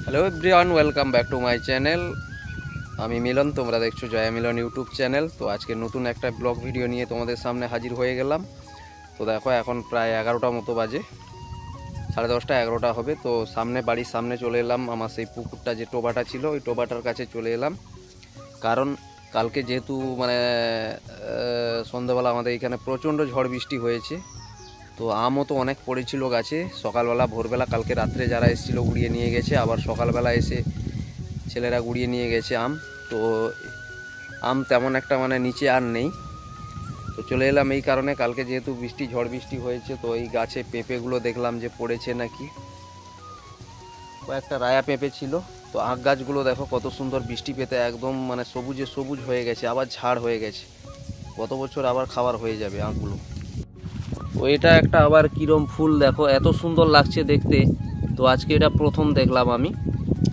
Hello everyone, welcome back to my channel. আমি মিলন, তোমরা দেখছো জয়া মিলন ইউটিউব চ্যানেল। তো আজকে নতুন একটা ব্লগ ভিডিও নিয়ে তোমাদের সামনে হাজির হয়ে গেলাম। তো দেখো এখন প্রায় 11টা মতো বাজে, 10:30 11টা হবে। তো বাড়ির সামনে চলে এলাম। আমার সেই পুকুরটা যে টোবাটা ছিল ওই টোবাটার কাছে চলে এলাম, কারণ কালকে যেহেতু সন্ধ্যাবেলা আমাদের এখানে প্রচণ্ড ঝড় বৃষ্টি হয়েছে। তো আমও তো অনেক পড়েছিল গাছে। সকালবেলা ভোরবেলা কালকে রাত্রে যারা এসেছিলো গুড়িয়ে নিয়ে গেছে, আবার সকালবেলা এসে ছেলেরা গুড়িয়ে নিয়ে গেছে আম। তো আম তেমন একটা নিচে আর নেই। তো চলে এলাম এই কারণে, কালকে যেহেতু ঝড় বৃষ্টি হয়েছে, তো এই গাছে পেঁপেগুলো দেখলাম যে পড়েছে নাকি। কয়েকটা রায়া পেঁপে ছিল। তো আখ গাছগুলো দেখো কত সুন্দর, বৃষ্টি পেতে একদম সবুজে সবুজ হয়ে গেছে, আবার ঝাড় হয়ে গেছে। গত বছর আবার খাবার হয়ে যাবে আখগুলো। তো এটা একটা আবার কিরম ফুল দেখো, এত সুন্দর লাগছে দেখতে। তো আজকে এটা প্রথম দেখলাম আমি।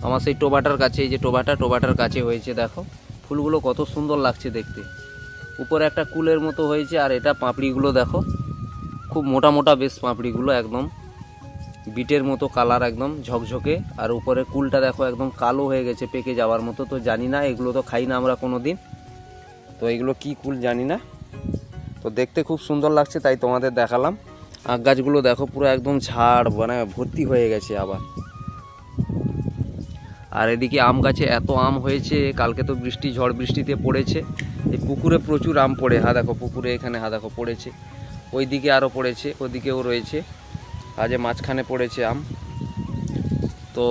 আমার সেই টোবাটার কাছে, এই যে টোবাটার কাছে হয়েছে, দেখো ফুলগুলো কত সুন্দর লাগছে দেখতে। উপরে একটা কুলের মতো হয়েছে, আর এটা পাপড়িগুলো দেখো খুব মোটা মোটা, বেশ পাপড়িগুলো একদম বিটের মতো কালার, একদম ঝকঝকে। আর উপরে কুলটা দেখো একদম কালো হয়ে গেছে, পেকে যাওয়ার মতো। তো জানি না, এগুলো তো খাই না আমরা কোনো দিন। তো এগুলো কি কুল জানি না। তো দেখতে খুব সুন্দর লাগছে, তাই তোমাদের দেখালাম। আখ গাছগুলো দেখো পুরো একদম ঝাড় ভর্তি হয়ে গেছে আবার। আর এদিকে আম গাছে এত আম হয়েছে, কালকে তো ঝড় বৃষ্টিতে পড়েছে। এই পুকুরে প্রচুর আম পড়ে, দেখো পুকুরে এখানে দেখো পড়েছে, ওইদিকে আরও পড়েছে, ওদিকেও রয়েছে, আজ মাঝখানে পড়েছে আম। তো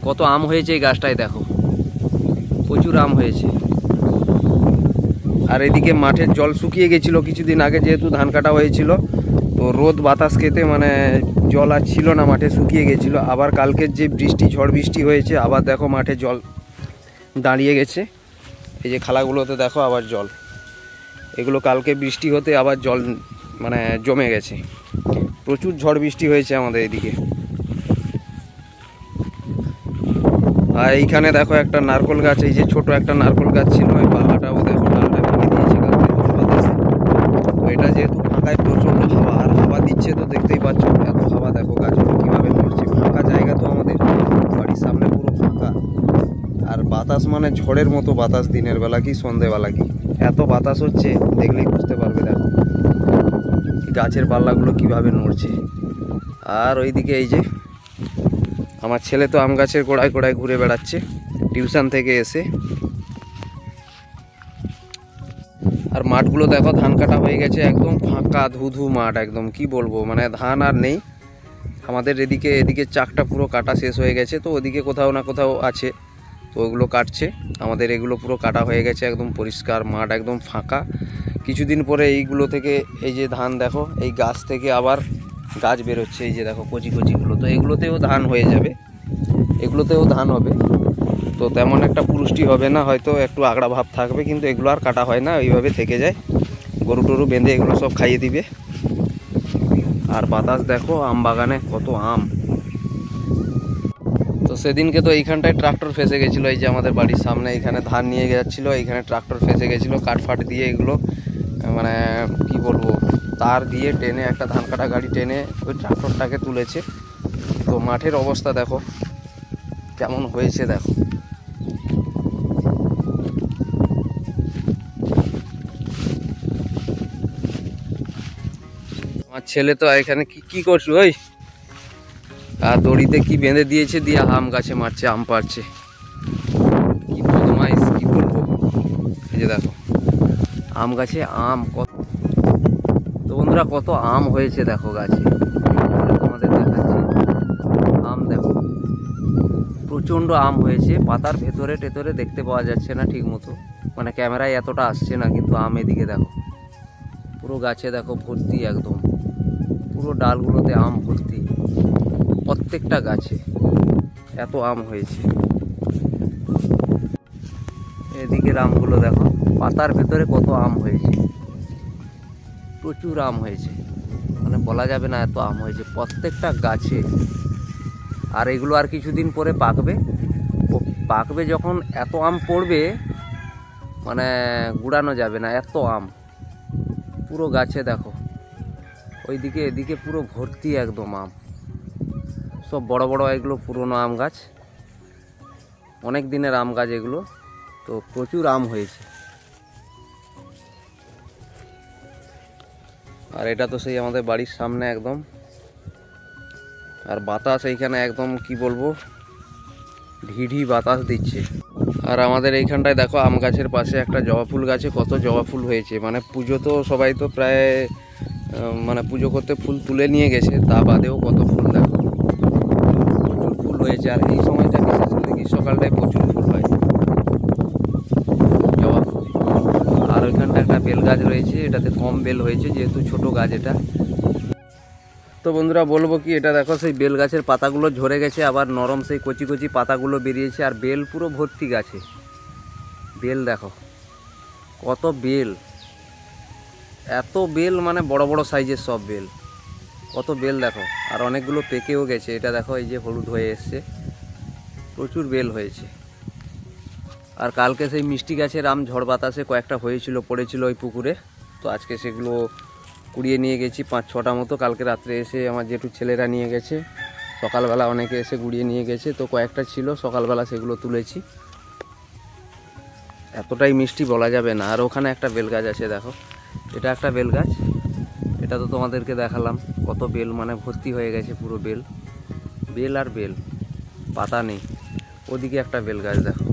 কত আম হয়েছে এই গাছটায় দেখো, প্রচুর আম হয়েছে। আর এদিকে মাঠের জল শুকিয়ে গেছিলো কিছুদিন আগে, যেহেতু ধান কাটা হয়েছিল। তো রোদ বাতাস খেতে জল আর ছিল না, মাঠে শুকিয়ে গেছিলো। আবার কালকের যে ঝড় বৃষ্টি হয়েছে, আবার দেখো মাঠে জল দাঁড়িয়ে গেছে। এই যে খালাগুলোতে দেখো আবার জল, এগুলো কালকে বৃষ্টি হতে আবার জল জমে গেছে। প্রচুর ঝড় বৃষ্টি হয়েছে আমাদের এদিকে। আর এইখানে দেখো একটা নারকোল গাছ, এই যে ছোট একটা নারকোল গাছ ছিল, ওই পাহাটাও দেখো ডালটা ভেঙে দিয়েছে কালকে ঝড় বাতাসে। তো এটা যেহেতু ফাঁকায় প্রচণ্ড হাওয়া, আর হাওয়া দিচ্ছে, তো দেখতেই পাচ্ছ এত হাওয়া, দেখো গাছগুলো কীভাবে নড়ছে। ফাঁকা জায়গা তো আমাদের বাড়ির সামনে পুরো ফাঁকা। আর বাতাস ঝড়ের মতো বাতাস, দিনের বেলা কি সন্ধেবেলা কি, এত বাতাস হচ্ছে, দেখলেই বুঝতে পারবে। দেখো গাছের পাল্লাগুলো কীভাবে নড়ছে। আর ওইদিকে এই যে আমার ছেলে তো আম গাছের গোড়ায় গোড়ায় ঘুরে বেড়াচ্ছে টিউশন থেকে এসে। আর মাঠগুলো দেখো ধান কাটা হয়ে গেছে, একদম ফাঁকা ধুধু মাঠ, একদম কি বলবো, ধান আর নেই। আমাদের এদিকে চাকটা পুরো কাটা শেষ হয়ে গেছে। তো ওদিকে কোথাও না কোথাও আছে, তো ওগুলো কাটছে। আমাদের এগুলো পুরো কাটা হয়ে গেছে, একদম পরিষ্কার মাঠ, একদম ফাঁকা। কিছুদিন পরে এইগুলো থেকে, এই যে ধান দেখো, এই গাছ থেকে আবার গাছ বেরোচ্ছে, এই যে দেখো কচি কচিগুলো। তো এগুলোতেও ধান হয়ে যাবে, এগুলোতেও ধান হবে। তো তেমন একটা পুষ্টি হবে না, হয়তো একটু আগড়া ভাব থাকবে, কিন্তু এগুলো আর কাটা হয় না, ওইভাবে থেকে যায়। গরু টরু বেঁধে এগুলো সব খাইয়ে দিবে। আর বাতাস দেখো, আম বাগানে কত আম। তো সেদিনকে তো এইখানটায় ট্রাক্টর ফেসে গেছিলো, এই যে আমাদের বাড়ির সামনে এইখানে ধান নিয়ে যাচ্ছিলো, এইখানে ট্রাক্টর ফেসে গেছিলো। কাঠফাট দিয়ে এগুলো কি বলবো, তার দিয়ে টেনে, একটা ধান কাটা গাড়ি টেনে ওই ট্রাক্টরটাকে তুলেছে। তো মাঠের অবস্থা দেখো কেমন হয়েছে, দেখো আমার ছেলে তো এখানে কি করছো, ওই আর দড়িতে কি বেঁধে দিয়েছে, দিয়ে আম গাছে মারছে, আম পাড়ছে। কি বদমাইশ, কি বলবো। এই যে দেখো আম গাছে আম কত। তো বন্ধুরা কত আম হয়েছে দেখো গাছে, তোমাদের দেখাচ্ছি। আম দেখো প্রচণ্ড আম হয়েছে, পাতার ভেতরে টেতরে দেখতে পাওয়া যাচ্ছে না ঠিক মতো, ক্যামেরায় এতটা আসছে না, কিন্তু আম এদিকে দেখো পুরো গাছে দেখো ভর্তি, একদম পুরো ডালগুলোতে আম ভর্তি, প্রত্যেকটা গাছে এত আম হয়েছে। এদিকের আমগুলো দেখো, পাতার ভেতরে কত আম হয়েছে, প্রচুর আম হয়েছে, বলা যাবে না এত আম হয়েছে প্রত্যেকটা গাছে। আর এগুলো আর কিছুদিন পরে পাকবে, পাকবে যখন এত আম পড়বে, গুড়ানো যাবে না, এত আম পুরো গাছে দেখো। ওইদিকে এদিকে পুরো ভর্তি একদম আম, সব বড় বড় এগুলো পুরনো আম গাছ। অনেক দিনের আম গাছ এগুলো, তো প্রচুর আম হয়েছে। আর এটা তো সেই আমাদের বাড়ির সামনে একদম, আর বাতাস এইখানে একদম কি বলবো, ঢিঢি বাতাস দিচ্ছে। আর আমাদের এইখানটায় দেখো আম গাছের পাশে একটা জবা ফুল গাছে কত জবা ফুল হয়েছে, মানে পুজো তো সবাই তো প্রায় মানে পুজো করতে ফুল তুলে নিয়ে গেছে, তা বাদেও কত ফুল দেখো, প্রচুর ফুল হয়েছে। আর এই সময়টা বিশেষ করে গ্রীষ্মকালটায় প্রচুর ফুল হয় জবা ফুল। আর ওইখানটা একটা বেল গাছ রয়েছে, এটাতে কম বেল হয়েছে যেহেতু ছোট গাছ এটা। তো বন্ধুরা বলবো কি, এটা দেখো সেই বেল গাছের পাতাগুলো ঝরে গেছে, আবার নরম সেই কচি কচি পাতাগুলো বেরিয়েছে, আর বেল পুরো ভর্তি গাছে বেল। দেখো কত বেল, এত বেল, মানে বড় বড় সাইজের সব বেল, কত বেল দেখো। আর অনেকগুলো পেকেও গেছে, এটা দেখো এই যে হলুদ হয়ে এসছে, প্রচুর বেল হয়েছে। আর কালকে সেই মিষ্টি গাছের আম ঝড় বাতাসে কয়েকটা হয়েছিল, পড়েছিল ওই পুকুরে, তো আজকে সেগুলো কুড়িয়ে নিয়ে গেছি 5-6টা মতো। কালকে রাত্রে এসে আমার জেঠুর ছেলেরা নিয়ে গেছে, সকালবেলা অনেকে এসে গুড়িয়ে নিয়ে গেছে, তো কয়েকটা ছিল সকালবেলা সেগুলো তুলেছি। এতটাই মিষ্টি বলা যাবে না। আর ওখানে একটা বেল গাছ আছে দেখো, এটা একটা বেল গাছ, এটা তো তোমাদেরকে দেখালাম কত বেল, মানে ভর্তি হয়ে গেছে পুরো বেল, বেল আর বেল, পাতা নেই। ওদিকে একটা বেল গাছ দেখো,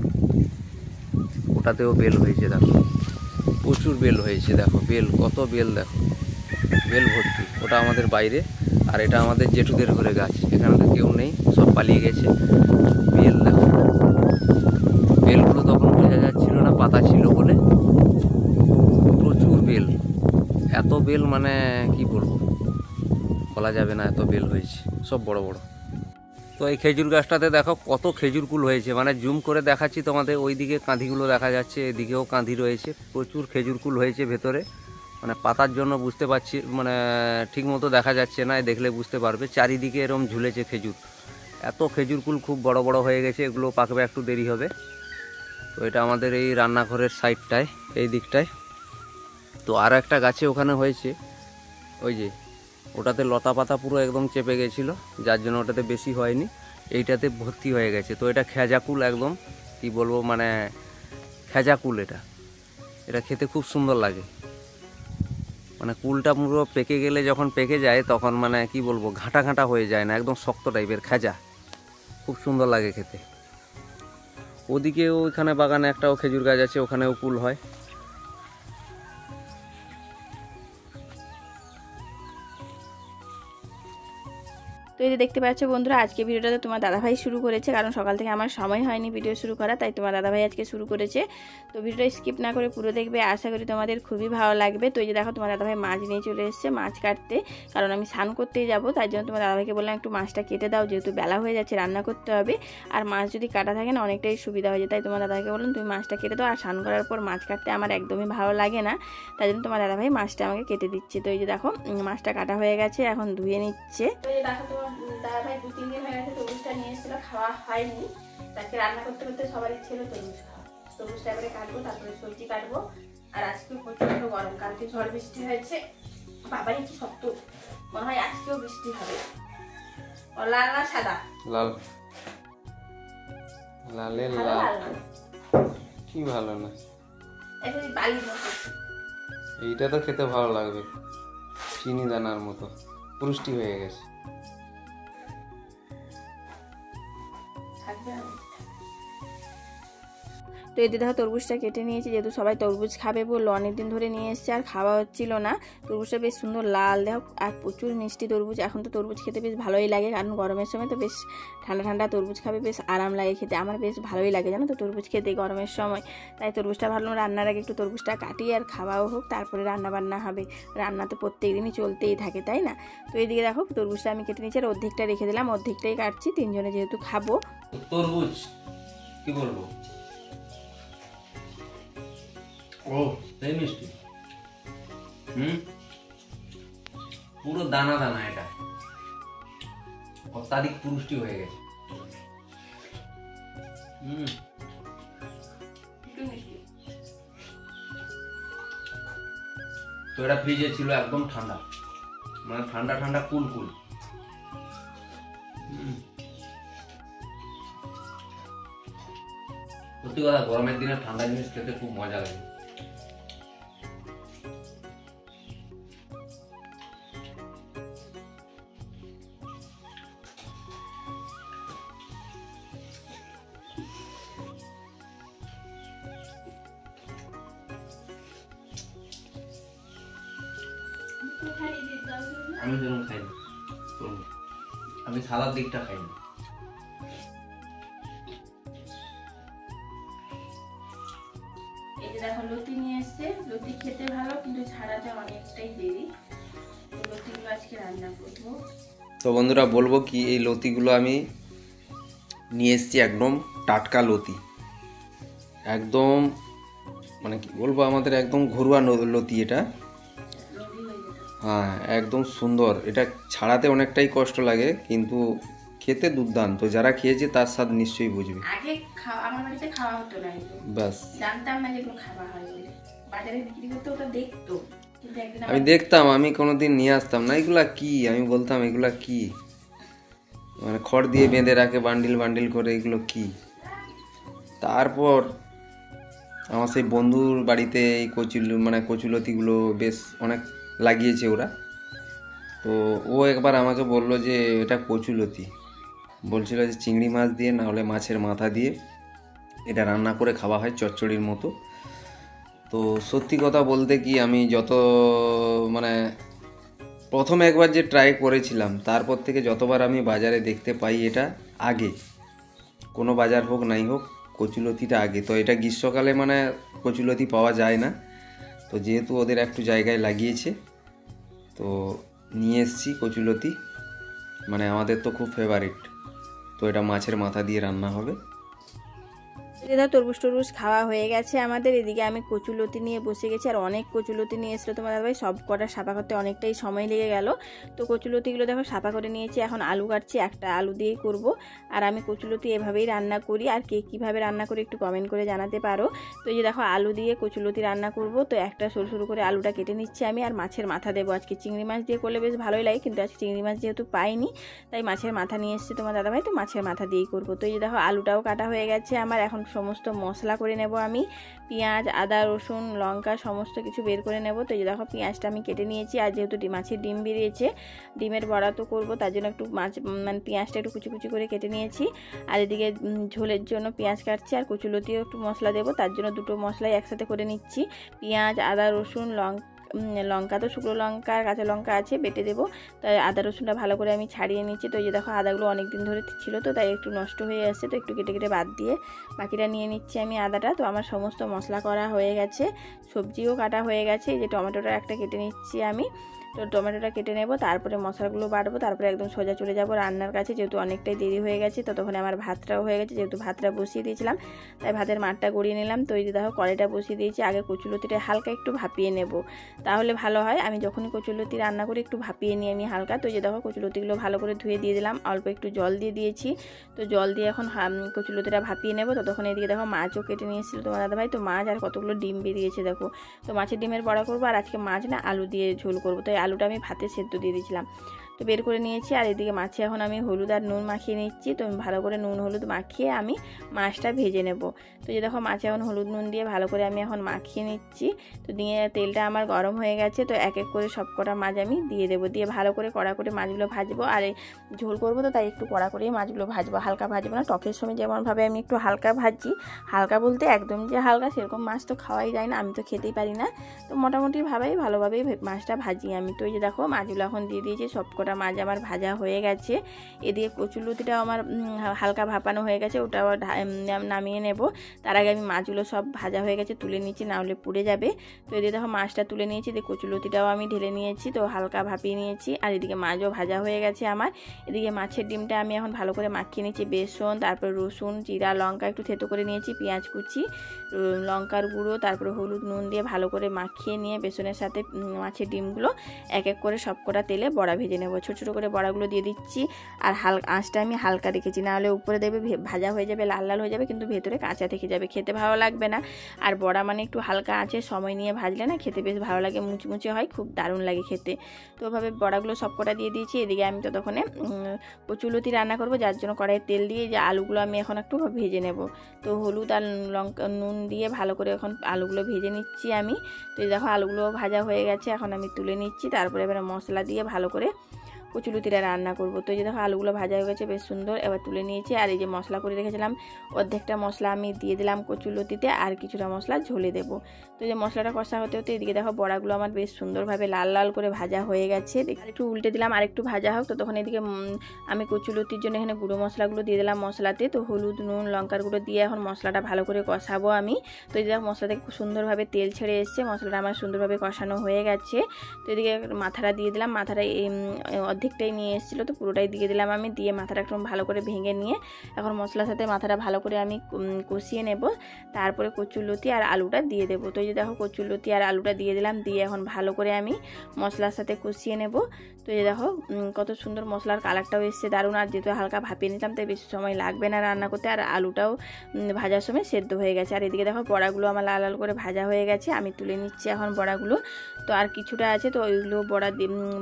ওটাতেও বেল হয়েছে দেখো, প্রচুর বেল হয়েছে দেখো, বেল কত বেল দেখো, বেল ভর্তি। ওটা আমাদের বাইরে, আর এটা আমাদের জেঠুদের ঘরে গাছ, এখানে তো কেউ নেই, সব পালিয়ে গেছে। বেল দেখো, বেলগুলো তখন বোঝা যাচ্ছিল না পাতা ছিল বলে, প্রচুর বেল, এত বেল মানে কি বলবো, বলা যাবে না, এত বেল হয়েছে, সব বড় বড়। তো এই খেজুর গাছটাতে দেখো কত খেজুর কুল হয়েছে, মানে জুম করে দেখাচ্ছি তোমাদের, ওইদিকে কাঁধিগুলো দেখা যাচ্ছে, এদিকেও কাঁধি রয়েছে, প্রচুর খেজুর কুল হয়েছে ভেতরে। মানে পাতার জন্য বুঝতে পারছি, মানে ঠিক মতো দেখা যাচ্ছে না, দেখলে বুঝতে পারবে, চারিদিকে এরকম ঝুলেছে খেজুর, এত খেজুর কুল খুব বড় বড় হয়ে গেছে, এগুলো পাকবে একটু দেরি হবে। তো এটা আমাদের এই রান্নাঘরের সাইডটায়, এই দিকটায়। তো আর একটা গাছে ওখানে হয়েছে, ওই যে ওটাতে লতা পাতা পুরো একদম চেপে গেছিলো, যার জন্য ওটাতে বেশি হয়নি, এইটাতে ভর্তি হয়ে গেছে। তো এটা খেজা কুল, একদম কি বলবো, মানে খেজা কুল, এটা এটা খেতে খুব সুন্দর লাগে, মানে কুলটা পুরো পেকে গেলে, যখন পেকে যায় তখন মানে কি বলবো, ঘাঁটা ঘাঁটা হয়ে যায় না, একদম শক্ত টাইপের খেজা, খুব সুন্দর লাগে খেতে। ওদিকেও ওইখানে বাগানে একটাও খেজুর গাছ আছে, ওখানেও কুল হয়। তো এই যে দেখতে পাচ্ছ বন্ধুরা, আজকে ভিডিওটা তোমার দাদাভাই শুরু করেছে, কারণ সকাল থেকে আমার সময় হয়নি ভিডিও শুরু করা, তাই তোমার দাদাভাই আজকে শুরু করেছে। তো ভিডিওটা স্কিপ না করে পুরো দেখবে, আশা করি তোমাদের খুবই ভালো লাগবে। তো এই যে দেখো তোমার দাদাভাই মাছ নিয়ে চলে এসেছে, মাছ কাটতে, কারণ আমি স্নান করতেই যাবো, তাই জন্য তোমার দাদাভাইকে বললাম একটু মাছটা কেটে দাও, যেহেতু বেলা হয়ে যাচ্ছে, রান্না করতে হবে, আর মাছ যদি কাটা থাকে না অনেকটাই সুবিধা হয়ে যায়। তাই তোমার দাদাভাইকে বললাম তুমি মাছটা কেটে দাও, আর স্নান করার পর মাছ কাটতে আমার একদমই ভালো লাগে না, তাই জন্য তোমার দাদাভাই মাছটা আমাকে কেটে দিচ্ছে। তো এই যে দেখো মাছটা কাটা হয়ে গেছে, এখন ধুয়ে নিচ্ছে। তো এই যে দেখো তোমার দাদাভাই 2-3 দিন হয়ে গেছে তরমুজটা নিয়ে এসেছিলো, খাওয়া হয়নি, তাকে রান্না করতে করতে সবার ইচ্ছে হলো তরমুজ খাওয়া। তরমুজটা এবারে কাটবো, তারপরে সবজি কাটবো। আর আজকে প্রচন্ড গরম, কালকে ঝড় বৃষ্টি হয়েছে, বাবারই কি শক্ত, মনে হয় আজকেও বৃষ্টি হবে। ও লাল না সাদা? লাল, লালে লাল, কি ভালো না, এখন বালির মতো। এইটা তো খেতে ভালো লাগবে, চিনি দানার মতো, পুষ্টি হয়ে গেছে। তো এতে দেখো তরমুজটা কেটে নিয়েছি, যেহেতু সবাই তরমুজ খাবে বললো, অনেকদিন ধরে নিয়ে এসছে আর খাওয়া হচ্ছিল না। তরমুজটা বেশ সুন্দর লাল দেখো, আর প্রচুর মিষ্টি তরমুজ। এখন তো তরমুজ খেতে বেশ ভালোই লাগে, কারণ গরমের সময় তো বেশ ঠান্ডা ঠান্ডা তরমুজ খাবে, বেশ আরাম লাগে খেতে, আমার বেশ ভালোই লাগে জানো তো তরমুজ খেতে গরমের সময়। তাই তরমুজটা ভাবলাম রান্নার আগে একটু তরমুজটা কাটি আর খাওয়াও হোক, তারপরে রান্না বান্না হবে, রান্না তো প্রত্যেক দিনই চলতেই থাকে তাই না। তো এইদিকে দেখো তরমুজটা আমি কেটে নিয়েছি, আর অর্ধেকটা রেখে দিলাম, অর্ধেকটাই কাটছি, তিনজনে যেহেতু খাবো। তরমুজ কি বলবো, ও তাই মিষ্টি, পুরো দানা দানা, এটা অত্যাধিক পুষ্টি হয়ে গেছে। তো এটা ফ্রিজে ছিল একদম ঠান্ডা, মানে ঠান্ডা ঠান্ডা কুল কুল। সত্যি কথা গরমের দিনে ঠান্ডা জিনিস খেতে খুব মজা লাগে। আমি যেরকম খাই না, আমি সাদার দিকটা খাই না। এই যে দেখো লতি নিয়ে এসছে, লতি খেতে ভালো কিন্তু ছাড়াতে অনেকটাই দেরি। লতিগুলো আজকে রান্না করবো। তো বন্ধুরা বলবো কি, এই লতিগুলো আমি নিয়ে এসেছি একদম টাটকা লতি, একদম মানে কি বলবো, আমাদের একদম ঘরোয়া লতি এটা। হ্যাঁ একদম সুন্দর, এটা ছাড়াতে অনেকটাই কষ্ট লাগে কিন্তু খেতে দুর্দান্ত। যারা খেয়েছে তার স্বাদ নিশ্চয়ই বুঝবে। আগে আমার বাড়িতে খাওয়া হতো না, ব্যাস জানতাম না যেগুলো খাওয়া হয় বলে। বাজারে বিক্রি করতে ওটা দেখতো, কিন্তু একদিন আমি দেখতাম, আমি কোনোদিন নিয়ে আসতাম না। এগুলা কি, আমি বলতাম এগুলা কি, মানে খড় দিয়ে বেঁধে রাখে বান্ডিল বান্ডিল করে, এগুলো কি। তারপর আমার সেই বন্ধুর বাড়িতে এই কচুলতিগুলো বেশ অনেক লাগিয়েছে ওরা, তো ও একবার আমাকে বললো যে এটা কচুলতি, বলছিল যে চিংড়ি মাছ দিয়ে না হলে মাছের মাথা দিয়ে এটা রান্না করে খাওয়া হয় চচ্চড়ির মতো। তো সত্যি কথা বলতে কি, আমি যত মানে প্রথম একবার যে ট্রাই করেছিলাম, তারপর থেকে যতবার আমি বাজারে দেখতে পাই এটা আগে, কোনো বাজার হোক নাই হোক কচুলতিটা আগে। তো এটা গ্রীষ্মকালে মানে কচুলতি পাওয়া যায় না, তো যেহেতু ওদের একটু জায়গায় লাগিয়েছে তো নিয়ে এসেছি কচুলতি। মানে আমাদের তো খুব ফেভারিট। তো এটা মাছের মাথা দিয়ে রান্না হবে। এদিকে তরমুজ টরমুজ খাওয়া হয়ে গেছে আমাদের। এদিকে আমি কচুলতি নিয়ে বসে গেছি, আর অনেক কচুলতি নিয়ে এসেছিলো তোমার দাদাভাই, সব কটা সাফা করতে অনেকটাই সময় লেগে গেল। তো কচুলতিগুলো দেখো সাফা করে নিয়েছি, এখন আলু কাটছি, একটা আলু দিয়েই করব। আর আমি কচুলতি এভাবেই রান্না করি, আর কে কীভাবে রান্না করি একটু কমেন্ট করে জানাতে পারো। তো এই যে দেখো আলু দিয়ে কচুলতি রান্না করব। তো একটা সরু সরু করে আলুটা কেটে নিচ্ছি আমি, আর মাছের মাথা দেবো। আজকে চিংড়ি মাছ দিয়ে করলে বেশ ভালোই লাগে, কিন্তু আজকে চিংড়ি মাছ যেহেতু পাইনি তাই মাছের মাথা নিয়ে এসেছি তোমার দাদাভাই, তো মাছের মাথা দিয়েই করবো। তো এই যে দেখো আলুটাও কাটা হয়ে গেছে আমার, এখন সমস্ত মশলা করে নেব আমি। পেঁয়াজ, আদা, রসুন, লঙ্কা সমস্ত কিছু বের করে নেব। তো এই যে দেখো পেঁয়াজটা আমি কেটে নিয়েছি, আর যেহেতু মাছের ডিম বেরিয়েছে, ডিমের বড়া তো করবো, তার জন্য একটু মানে পেঁয়াজটা একটু কুচি কুচি করে কেটে নিয়েছি। আর এদিকে ঝোলের জন্য পেঁয়াজ কাটছি, আর কচুলতিও একটু মশলা দেবো, তার জন্য দুটো মশলাই একসাথে করে নিচ্ছি। পেঁয়াজ, আদা, রসুন, লঙ্কা তো শুকনো লঙ্কা আর কাঁচা লঙ্কা আছে, বেটে দেবো। তাই আদা রসুনটা ভালো করে আমি ছাড়িয়ে নিচ্ছি। তো এই যে দেখো আদাগুলো অনেক দিন ধরে ছিল, তো তাই একটু নষ্ট হয়ে আসছে, তো একটু কেটে কেটে বাদ দিয়ে বাকিটা নিয়ে নিচ্ছি আমি আদাটা। তো আমার সমস্ত মশলা করা হয়ে গেছে, সবজিও কাটা হয়ে গেছে। এই যে টমেটোটা একটা কেটে নিচ্ছি আমি, তো টমেটোটা কেটে নেব, তারপরে মশলাগুলো বাটবো, তারপরে একদম সোজা চলে যাব রান্নার কাছে। যেহেতু অনেকটাই দেরি হয়ে গেছে, ততক্ষণে আমার ভাতটাও হয়ে গেছে, যেহেতু ভাতটা বসিয়ে দিয়েছিলাম তাই ভাতের মাঠটা গড়িয়ে নিলাম। তো এই যে দেখো কড়াইটা বসিয়ে দিয়েছি, আগে কচুলতিটা হালকা একটু ভাপিয়ে নেব, তাহলে ভালো হয়। আমি যখনই কচুলতি রান্না করি একটু ভাপিয়ে নিই আমি হালকা। তো এই যে দেখো কচুলতিগুলো ভালো করে ধুয়ে দিয়ে দিলাম, অল্প একটু জল দিয়ে দিয়েছি। তো জল দিয়ে এখন কচুলতিটা ভাপিয়ে নেব। ততক্ষণ এদিকে দেখো মাছও কেটে নিয়ে এসেছিলো তোমার দাদাভাই, তো মাছ আর কতগুলো ডিম বেরিয়েছে দেখো। তো মাছের ডিমের বড়া করবো, আর আজকে মাছ না আলু দিয়ে ঝোল করবো। তো আলুটা আমি ভাতে সেদ্ধ দিয়ে দিয়েছিলাম, তো বের করে নিয়েছি। আর এদিকে মাছে এখন আমি হলুদ আর নুন মাখিয়ে নিচ্ছি। তো আমি ভালো করে নুন হলুদ মাখিয়ে আমি মাছটা ভেজে নেব। তো যে দেখো মাছে এখন হলুদ নুন দিয়ে ভালো করে আমি এখন মাখিয়ে নিচ্ছি। তো দিয়ে তেলটা আমার গরম হয়ে গেছে, তো এক এক করে সব কটা মাছ আমি দিয়ে দেবো, দিয়ে ভালো করে কড়া করে মাছগুলো ভাজবো। আর এই ঝোল করবো তো তাই একটু কড়া করেই মাছগুলো ভাজবো, হালকা ভাজবো না। টকের সময় যেমনভাবে আমি একটু হালকা ভাজি, হালকা বলতে একদম যে হালকা সেরকম মাছ তো খাওয়াই যায় না, আমি তো খেতেই পারি না, তো মোটামুটিভাবেই ভালোভাবেই মাছটা ভাজি আমি। তো এই যে দেখো মাছগুলো এখন দিয়ে দিয়েছি, সব কটা মাছ আমার ভাজা হয়ে গেছে। এদিকে কচুলতিটাও আমার হালকা ভাপানো হয়ে গেছে, ওটাও নামিয়ে নেব। তার আগে আমি মাছগুলো সব ভাজা হয়ে গেছে তুলে নিচ্ছি, না হলে পুড়ে যাবে। তো এদিকে দেখো মাছটা তুলে নিয়েছি, এদিকে কচুলতিটাও আমি ঢেলে নিয়েছি, তো হালকা ভাপিয়ে নিয়েছি। আর এদিকে মাছও ভাজা হয়ে গেছে আমার। এদিকে মাছের ডিমটা আমি এখন ভালো করে মাখিয়ে নিচ্ছি, বেসন, তারপর রসুন, জিরা, লঙ্কা একটু থেতো করে নিয়েছি, পেঁয়াজ কুচি, লঙ্কার গুঁড়ো, তারপরে হলুদ নুন দিয়ে ভালো করে মাখিয়ে নিয়ে বেসনের সাথে মাছের ডিমগুলো এক এক করে সব কটা তেলে বড়া ভেজে নেব। নেবো। ছোটো ছোটো করে বড়াগুলো দিয়ে দিচ্ছি, আর আঁচটা আমি হালকা রেখেছি, নাহলে উপরে দেখবে ভাজা হয়ে যাবে, লাল লাল হয়ে যাবে, কিন্তু ভেতরে কাঁচা থেকে যাবে, খেতে ভালো লাগবে না। আর বড়া মানে একটু হালকা আঁচে সময় নিয়ে ভাজলে না খেতে বেশ ভালো লাগে, মুচমুচে হয়, খুব দারুণ লাগে খেতে। তো ওভাবে বড়াগুলো সব কটা দিয়ে দিয়েছি। এদিকে আমি ততক্ষণে কচুলতি রান্না করব, যার জন্য কড়াইয়ে তেল দিয়ে যে আলুগুলো আমি এখন একটু ভেজে নেব। তো হলুদ আর লঙ্কা নুন দিয়ে ভালো করে এখন আলুগুলো ভেজে নিচ্ছি আমি। তো দেখো আলুগুলো ভাজা হয়ে গেছে, এখন আমি তুলে নিচ্ছি। তারপরে এবারে মশলা দিয়ে ভালো করে কচুলতিটা রান্না করব। তো এই যে দেখো আলুগুলো ভাজা হয়ে গেছে বেশ সুন্দর, এবার তুলে নিয়েছি। আর এই যে মশলা করে রেখেছিলাম, অর্ধেকটা মশলা আমি দিয়ে দিলাম কচুলতিতে, আর কিছুটা মশলা ঝোলে দেব। তো এই যে মশলাটা কষা হতে হতে এদিকে দেখো বড়াগুলো আমার বেশ সুন্দরভাবে লাল লাল করে ভাজা হয়ে গেছে। একটু উল্টে দিলাম, আর একটু ভাজা হোক। তো তখন এদিকে আমি কচুলতির জন্য এখানে গুঁড়ো মশলাগুলো দিয়ে দিলাম মশলাতে। তো হলুদ নুন লঙ্কার গুঁড়ো দিয়ে এখন মশলাটা ভালো করে কষাবো আমি। তো এই দেখো মশলা থেকে খুব সুন্দরভাবে তেল ছেড়ে এসছে, মশলাটা আমার সুন্দরভাবে কষানো হয়ে গেছে। তো এদিকে মাথাটা দিয়ে দিলাম, মাথাটা অর্ধেকটাই নিয়ে এসেছিলো, তো পুরোটাই দিয়ে দিলাম আমি। দিয়ে মাথাটা একদম ভালো করে ভেঙে নিয়ে এখন মশলার সাথে মাথাটা ভালো করে আমি কষিয়ে নেব। তারপরে কচুলতি আর আলুটা দিয়ে দেবো। তো এই যে দেখো কচুলতি আর আলুটা দিয়ে দিলাম, দিয়ে এখন ভালো করে আমি মশলার সাথে কষিয়ে নেব। তো এই দেখো কত সুন্দর মশলার কালারটাও এসছে দারুণ। আর যেহেতু হালকা ভাপিয়ে নিতাম তাই বেশি সময় লাগবে না রান্না করতে, আর আলুটাও ভাজার সময় সেদ্ধ হয়ে গেছে। আর এদিকে দেখো বড়াগুলো আমার লাল লাল করে ভাজা হয়ে গেছে, আমি তুলে নিচ্ছি এখন বড়াগুলো। তো আর কিছুটা আছে, তো ওইগুলো বড়া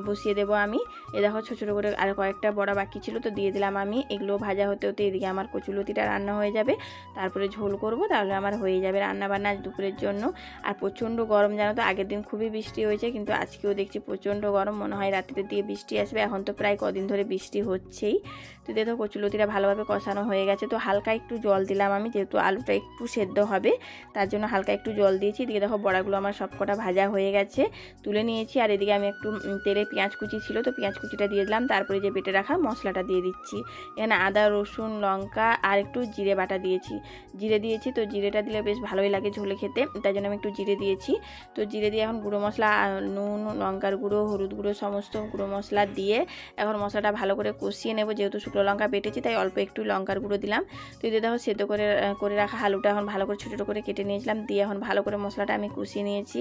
বসিয়ে দেবো আমি। এ দেখো ছোটো ছোটো করে আর কয়েকটা বড়া বাকি ছিল, তো দিয়ে দিলাম আমি। এগুলো ভাজা হতে হতে এদিকে আমার কচুলতিটা রান্না হয়ে যাবে, তারপরে ঝোল করব, তাহলে আমার হয়ে যাবে রান্না বান্না আজ দুপুরের জন্য। আর প্রচণ্ড গরম, জানো তো আগের দিন খুবই বৃষ্টি হয়েছে, কিন্তু আজকেও দেখছি প্রচণ্ড গরম, মনে হয় রাত্রিতে দিয়ে বৃষ্টি আসবে। এখন তো প্রায় কদিন ধরে বৃষ্টি হচ্ছেই। তো দেখো কচুলতিটা ভালোভাবে কষানো হয়ে গেছে। তো হালকা একটু জল দিলাম আমি, যেহেতু আলুটা একটু সেদ্ধ হবে তার জন্য হালকা একটু জল দিয়েছি। এদিকে দেখো বড়াগুলো আমার সবকটা ভাজা হয়ে গেছে, তুলে নিয়েছি। আর এদিকে আমি একটু তেলে পেঁয়াজ কুচি ছিল, তো পেঁয়াজ কুচিটা দিয়ে দিলাম। তারপরে যে বেটে রাখা মশলাটা দিয়ে দিচ্ছি। এখানে আদা রসুন লঙ্কা আর একটু জিরে বাটা দিয়েছি, জিরে দিয়েছি। তো জিরেটা দিলে বেশ ভালোই লাগে ঝোলে খেতে, তাই জন্য আমি একটু জিরে দিয়েছি। তো জিরে দিয়ে এখন গুঁড়ো মশলা নুন লঙ্কার গুঁড়ো হলুদ গুঁড়ো সমস্ত গুঁড়ো মশলা দিয়ে এখন মশলাটা ভালো করে কষিয়ে নেব। যেহেতু শুকনো লঙ্কা বেটেছি তাই অল্প একটু লঙ্কার গুঁড়ো দিলাম। তো এদিকে দেখো সেদ্ধ করে রাখা আলুটা এখন ভালো করে ছোটো ছোটো করে কেটে নিয়েছিলাম, দিয়ে এখন ভালো করে মশলাটা আমি কষিয়ে নিয়েছি।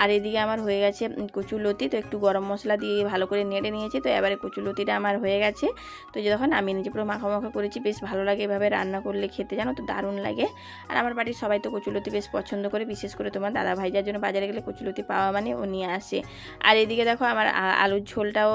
আর এদিকে আমার হয়ে গেছে কচুলতি, তো একটু গরম মশলা দিয়ে ভালো করে নেড়ে নিয়েছি। তো এবারে কচুলতিটা আমার হয়ে গেছে। তো যে যখন আমি নিজে পুরো মাখা মাখা করেছি, বেশ ভালো লাগে এভাবে রান্না করলে, খেতে জানো তো দারুণ লাগে। আর আমার বাড়ির সবাই তো কচুলতি বেশ পছন্দ করে, বিশেষ করে তোমার দাদা ভাই, যার জন্য বাজারে গেলে কচুলতি পাওয়া মানে ও নিয়ে আসে। আর এদিকে দেখো আমার আলুর ঝোলটাও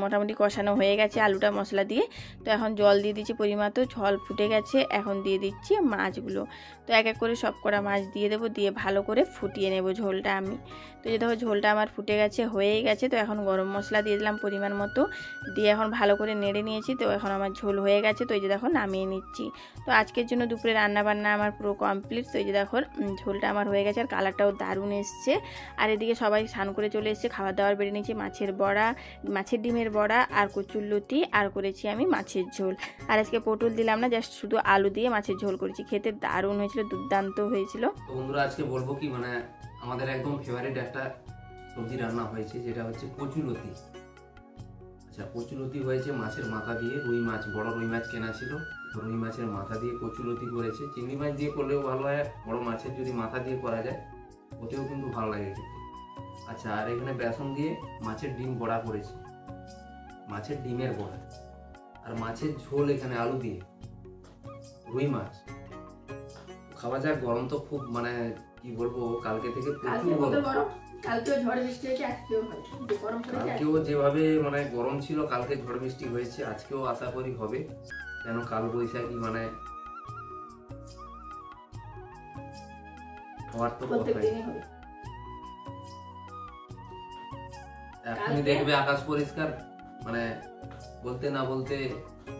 মোটামুটি কষানো হয়ে গেছে আলুটা মশলা দিয়ে। তো এখন জল দিয়ে দিচ্ছি পরিমাণ, তো ঝোল ফুটে গেছে, এখন দিয়ে দিচ্ছি মাছগুলো। তো এক এক করে সব কটা মাছ দিয়ে দেবো, দিয়ে ভালো করে ফুটিয়ে নেব ঝোলটা আমি। তো যে দেখো ঝোলটা আমার ফুটে গেছে, হয়েই গেছে। তো এখন গরম মশলা দিয়ে দিলাম পরিমাণ মতো, দিয়ে এখন ভালো করে নেড়ে নিয়েছি। তো এখন আমার ঝোল হয়ে গেছে, তো এই যে দেখো নামিয়ে নিচ্ছি। তো আজকের জন্য দুপুরে রান্না বান্না আমার পুরো কমপ্লিট। তো এই যে দেখো ঝোলটা আমার হয়ে গেছে, আর কালারটাও দারুণ এসছে। আর এদিকে সবাই স্নান করে চলে এসছে, খাবার দাবার বেড়ে নিয়েছি, মাছের বড়া, মাছের ডিমের বড়া আর কচুরলতি, আর করেছি আমি মাছের ঝোল। আর আজকে পটল দিলাম না, জাস্ট শুধু আলু দিয়ে মাছের ঝোল করেছি, খেতে দারুণ হয়েছিল, দুর্দান্ত হয়েছিল। তো বন্ধুরা আজকে বলবো কি, মানে আমাদের একদম ফেভারিট একটা সবজি রান্না হয়েছে, যেটা হচ্ছে কচুলতি। আচ্ছা, কচুলতি হয়েছে মাছের মাথা দিয়ে, রুই মাছ, বড় রুই মাছ কেনা ছিল, রুই মাছের মাথা দিয়ে কচুলতি করেছে। চিংড়ি মাছ দিয়ে করলেও ভালো হয়, বড় মাছের যদি মাথা দিয়ে করা যায় ওতেও কিন্তু ভালো লাগে খেতে। আচ্ছা, আর এখানে বেসন দিয়ে মাছের ডিম বড়া করেছি, মাছের ডিমের বড়া, আর মাছের ঝোল এখানে আলু দিয়ে, রুই মাছ। খাওয়া যাক, গরম তো খুব, মানে কি বলবো, কালকে থেকে প্রচুর গরম। কালকেও যেভাবে মানে গরম ছিল, কালকে ঝড় বৃষ্টি হয়েছে, আজকেও আশা করি হবে, যেন কাল বৈশাখী মানে হওয়ার তো এখনই দেখবে আকাশ পরিষ্কার, মানে বলতে না বলতে,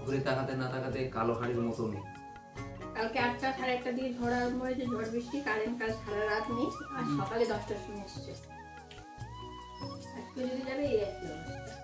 ঘুরে তাকাতে না তাকাতে কালো হাড়ির মতো নেই। কালকে 8টা সাড়ে 8টা দিকে ঝড় আরম্ভ হয়েছে, ঝড় বৃষ্টি, কারেন্ট কাল সারা রাত নেই, আর সকালে 10টার সময় এসছে। আজকে যদি যাবে এই একই অবস্থা।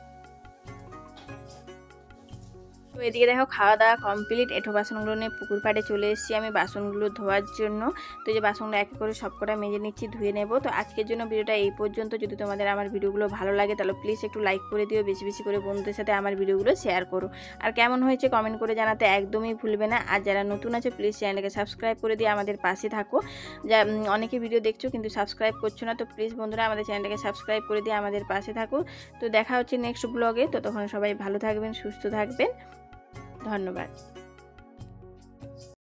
তো এদিকে দেখো খাওয়া দাওয়া কমপ্লিট, এঁঠো বাসনগুলো নিয়ে পুকুর পাড়ে চলে এসেছি আমি বাসনগুলো ধোয়ার জন্য। তো এই যে বাসনগুলো এক করে সবকটা মেজে নিচ্ছি, ধুয়ে নেব। তো আজকের জন্য ভিডিওটা এই পর্যন্ত। যদি তোমাদের আমার ভিডিওগুলো ভালো লাগে তাহলে প্লিজ একটু লাইক করে দিও, বেশি বেশি করে বন্ধুদের সাথে আমার ভিডিওগুলো শেয়ার করো। আর কেমন হয়েছে কমেন্ট করে জানাতে একদমই ভুলবে না। আর যারা নতুন আছে প্লিজ চ্যানেলটাকে সাবস্ক্রাইব করে দিয়ে আমাদের পাশে থাকো। যা অনেকে ভিডিও দেখছো কিন্তু সাবস্ক্রাইব করছো না, তো প্লিজ বন্ধুরা আমাদের চ্যানেলটাকে সাবস্ক্রাইব করে দিয়ে আমাদের পাশে থাকো। তো দেখা হচ্ছে নেক্সট ব্লগে। তো তখন সবাই ভালো থাকবেন, সুস্থ থাকবেন। ধন্যবাদ।